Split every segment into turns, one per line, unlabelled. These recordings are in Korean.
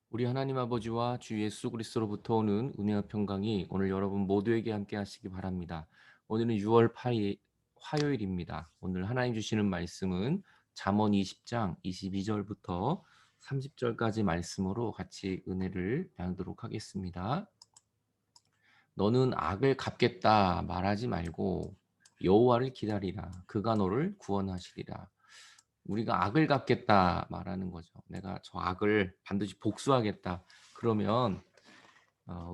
우리 하나님 아버지와 주 예수 그리스도로부터 오는 은혜와 평강이 오늘 여러분 모두에게 함께 하시기 바랍니다. 오늘은 6월 8일 화요일입니다. 오늘 하나님 주시는 말씀은 잠언 20장 22절부터 30절까지 말씀으로 같이 은혜를 나누도록 하겠습니다. 너는 악을 갚겠다 말하지 말고 여호와를 기다리라. 그가 너를 구원하시리라. 우리가 악을 갚겠다 말하는 거죠. 내가 저 악을 반드시 복수하겠다. 그러면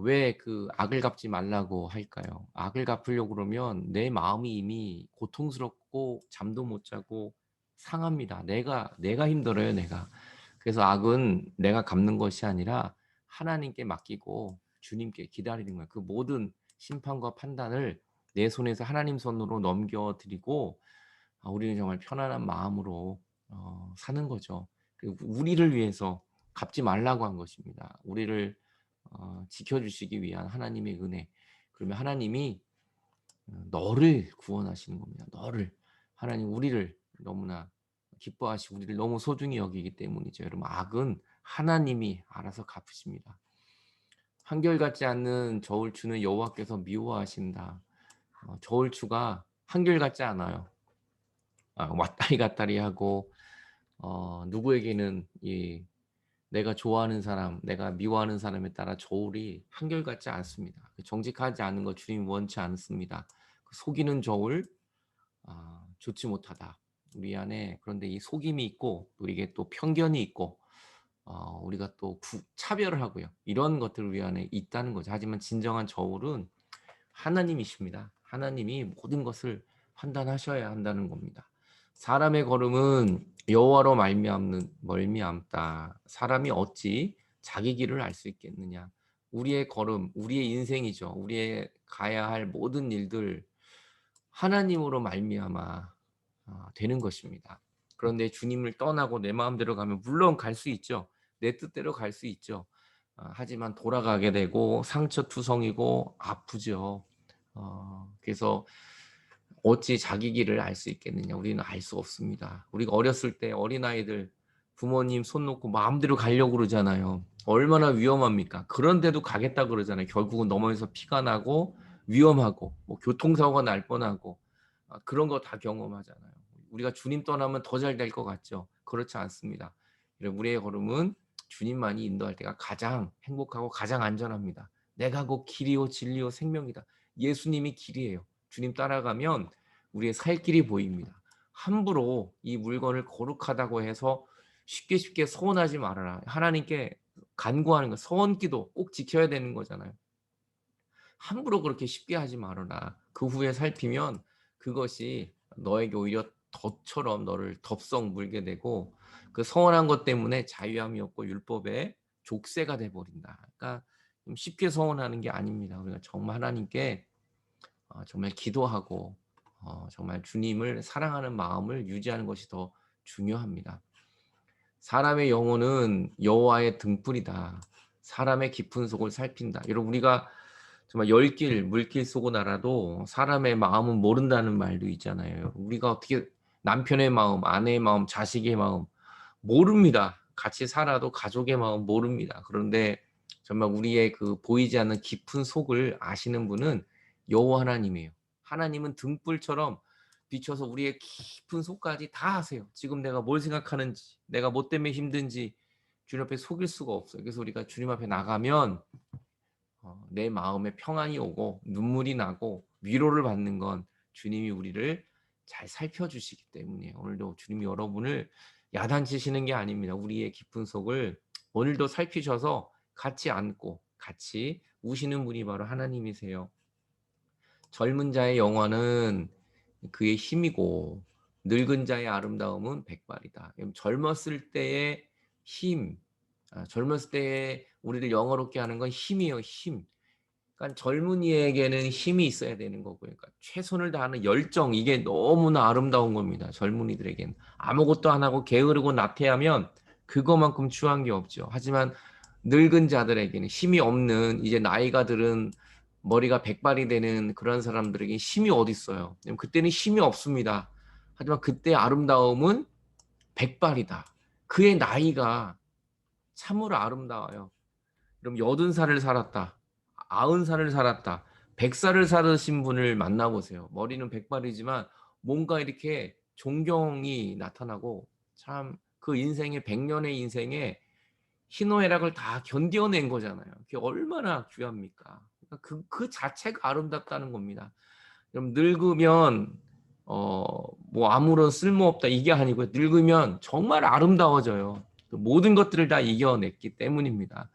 왜 그 악을 갚지 말라고 할까요? 악을 갚으려고 그러면 내 마음이 이미 고통스럽고 잠도 못 자고 상합니다. 내가 힘들어요, 내가. 그래서 악은 내가 갚는 것이 아니라 하나님께 맡기고 주님께 기다리는 거예요. 그 모든 심판과 판단을 내 손에서 하나님 손으로 넘겨드리고 우리는 정말 편안한 마음으로 사는 거죠. 그리고 우리를 위해서 갚지 말라고 한 것입니다. 우리를 지켜주시기 위한 하나님의 은혜. 그러면 하나님이 너를 구원하시는 겁니다. 너를. 하나님 우리를 너무나 기뻐하시고 우리를 너무 소중히 여기기 때문이죠. 여러분 악은 하나님이 알아서 갚으십니다. 한결같지 않는 저울추는 여호와께서 미워하신다. 저울추가 한결같지 않아요. 왔다리 갔다리 하고 누구에게는 이 내가 좋아하는 사람, 내가 미워하는 사람에 따라 저울이 한결같지 않습니다. 정직하지 않은 것 주님 원치 않습니다. 속이는 저울 좋지 못하다. 우리 안에 그런데 이 속임이 있고 우리에게 또 편견이 있고 우리가 또 차별을 하고요. 이런 것들 우리 안에 있다는 거죠. 하지만 진정한 저울은 하나님이십니다. 하나님이 모든 것을 판단하셔야 한다는 겁니다. 사람의 걸음은 여호와로 말미암다. 사람이 어찌 자기 길을 알 수 있겠느냐. 우리의 걸음, 우리의 인생이죠. 우리의 가야 할 모든 일들 하나님으로 말미암아 되는 것입니다. 그런데 주님을 떠나고 내 마음대로 가면 물론 갈 수 있죠. 내 뜻대로 갈 수 있죠. 하지만 돌아가게 되고 상처투성이고 아프죠. 그래서 어찌 자기 길을 알 수 있겠느냐. 우리는 알 수 없습니다. 우리가 어렸을 때 어린아이들 부모님 손 놓고 마음대로 가려고 그러잖아요. 얼마나 위험합니까? 그런데도 가겠다 그러잖아요. 결국은 넘어져서 피가 나고 위험하고 뭐 교통사고가 날 뻔하고 그런 거 다 경험하잖아요. 우리가 주님 떠나면 더 잘 될 것 같죠? 그렇지 않습니다. 우리의 걸음은 주님만이 인도할 때가 가장 행복하고 가장 안전합니다. 내가 곧 길이요 진리요 생명이다. 예수님이 길이에요. 주님 따라가면 우리의 살 길이 보입니다. 함부로 이 물건을 거룩하다고 해서 쉽게 서운하지 말아라. 하나님께 간구하는 거, 서원기도 꼭 지켜야 되는 거잖아요. 함부로 그렇게 쉽게 하지 말아라. 그 후에 살피면 그것이 너에게 오히려 덫처럼 너를 덥석 물게 되고 그 서운한 것 때문에 자유함이 없고 율법의 족쇄가 돼 버린다. 그러니까 좀 쉽게 서운하는 게 아닙니다. 우리가 정말 하나님께 정말 기도하고 정말 주님을 사랑하는 마음을 유지하는 것이 더 중요합니다. 사람의 영혼은 여호와의 등불이다. 사람의 깊은 속을 살핀다. 여러분 우리가 정말 열길 물길 쏘고 날아도 사람의 마음은 모른다는 말도 있잖아요. 우리가 어떻게 남편의 마음, 아내의 마음, 자식의 마음 모릅니다. 같이 살아도 가족의 마음 모릅니다. 그런데 정말 우리의 그 보이지 않는 깊은 속을 아시는 분은 여호와 하나님이에요. 하나님은 등불처럼 비춰서 우리의 깊은 속까지 다 아세요. 지금 내가 뭘 생각하는지, 내가 뭐 때문에 힘든지 주님 앞에 속일 수가 없어요. 그래서 우리가 주님 앞에 나가면 내 마음에 평안이 오고 눈물이 나고 위로를 받는 건 주님이 우리를 잘 살펴주시기 때문이에요. 오늘도 주님이 여러분을 야단치시는 게 아닙니다. 우리의 깊은 속을 오늘도 살피셔서 같이 안고 같이 우시는 분이 바로 하나님이세요. 젊은 자의 영화는 그의 힘이고 늙은 자의 아름다움은 백발이다. 젊었을 때의 힘, 젊었을 때의 우리를 영어롭게 하는 건 힘이에요, 힘. 그러니까 젊은이에게는 힘이 있어야 되는 거고요. 그러니까 최선을 다하는 열정 이게 너무나 아름다운 겁니다. 젊은이들에게는 아무것도 안 하고 게으르고 나태하면 그거만큼 추한 게 없죠. 하지만 늙은 자들에게는 힘이 없는 이제 나이가 들은 머리가 백발이 되는 그런 사람들에게 힘이 어디 있어요? 그때는 힘이 없습니다. 하지만 그때 아름다움은 백발이다. 그의 나이가 참으로 아름다워요. 그럼 80살을 살았다. 90살을 살았다. 100살을 살으신 분을 만나보세요. 머리는 백발이지만 뭔가 이렇게 존경이 나타나고 참 그 인생의 100년의 인생에 희노애락을 다 견뎌낸 거잖아요. 그게 얼마나 귀합니까? 그러니까 그 자체가 아름답다는 겁니다. 그럼 늙으면 뭐 아무런 쓸모없다 이게 아니고요. 늙으면 정말 아름다워져요. 그 모든 것들을 다 이겨냈기 때문입니다.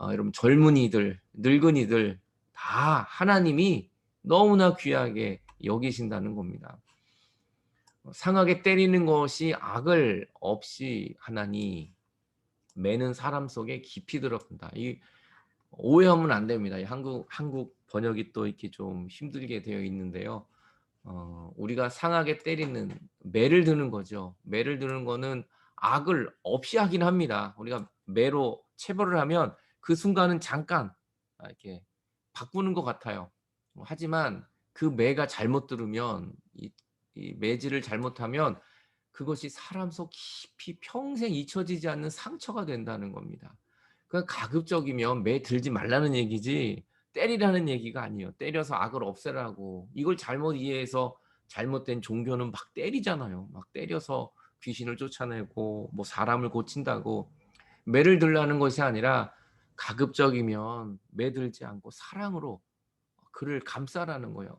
여러분 젊은이들, 늙은이들 다 하나님이 너무나 귀하게 여기신다는 겁니다. 상하게 때리는 것이 악을 없이 하나니 매는 사람 속에 깊이 들어간다. 이 오해하면 안 됩니다. 이 한국 번역이 또 이렇게 좀 힘들게 되어 있는데요. 우리가 상하게 때리는 매를 드는 거죠. 매를 드는 거는 악을 없이 하긴 합니다. 우리가 매로 체벌을 하면 그 순간은 잠깐 이렇게 바꾸는 것 같아요. 하지만 그 매가 잘못 들으면 이 매질을 잘못하면 그것이 사람 속 깊이 평생 잊혀지지 않는 상처가 된다는 겁니다. 그러니까 가급적이면 매 들지 말라는 얘기지 때리라는 얘기가 아니에요. 때려서 악을 없애라고. 이걸 잘못 이해해서 잘못된 종교는 막 때리잖아요. 막 때려서 귀신을 쫓아내고 뭐 사람을 고친다고. 매를 들라는 것이 아니라 가급적이면 매 들지 않고 사랑으로 그를 감싸라는 거예요.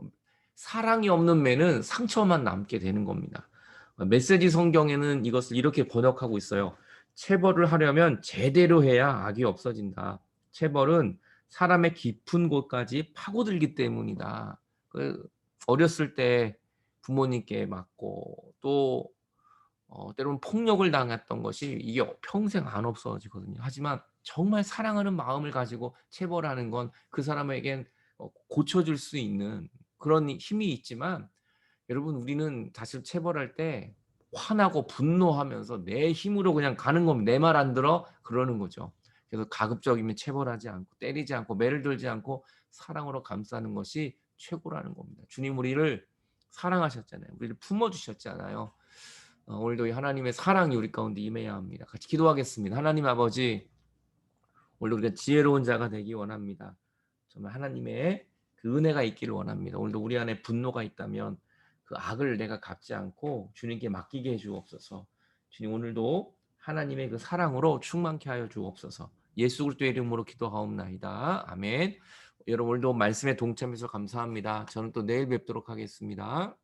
사랑이 없는 매는 상처만 남게 되는 겁니다. 메시지 성경에는 이것을 이렇게 번역하고 있어요. 체벌을 하려면 제대로 해야 악이 없어진다. 체벌은 사람의 깊은 곳까지 파고들기 때문이다. 어렸을 때 부모님께 맞고 또 때로는 폭력을 당했던 것이 이게 평생 안 없어지거든요. 하지만 정말 사랑하는 마음을 가지고 체벌하는 건 그 사람에겐 고쳐줄 수 있는 그런 힘이 있지만 여러분 우리는 사실 체벌할 때 화나고 분노하면서 내 힘으로 그냥 가는 겁니다. 내 말 안 들어? 그러는 거죠. 그래서 가급적이면 체벌하지 않고 때리지 않고 매를 들지 않고 사랑으로 감싸는 것이 최고라는 겁니다. 주님 우리를 사랑하셨잖아요. 우리를 품어주셨잖아요. 오늘도 이 하나님의 사랑이 우리 가운데 임해야 합니다. 같이 기도하겠습니다. 하나님 아버지, 오늘도 우리가 지혜로운 자가 되기 원합니다. 정말 하나님의 그 은혜가 있기를 원합니다. 오늘도 우리 안에 분노가 있다면 그 악을 내가 갚지 않고 주님께 맡기게 해 주옵소서. 주님 오늘도 하나님의 그 사랑으로 충만케 하여 주옵소서. 예수 그리스도의 이름으로 기도하옵나이다. 아멘. 여러분 오늘도 말씀에 동참해서 감사합니다. 저는 또 내일 뵙도록 하겠습니다.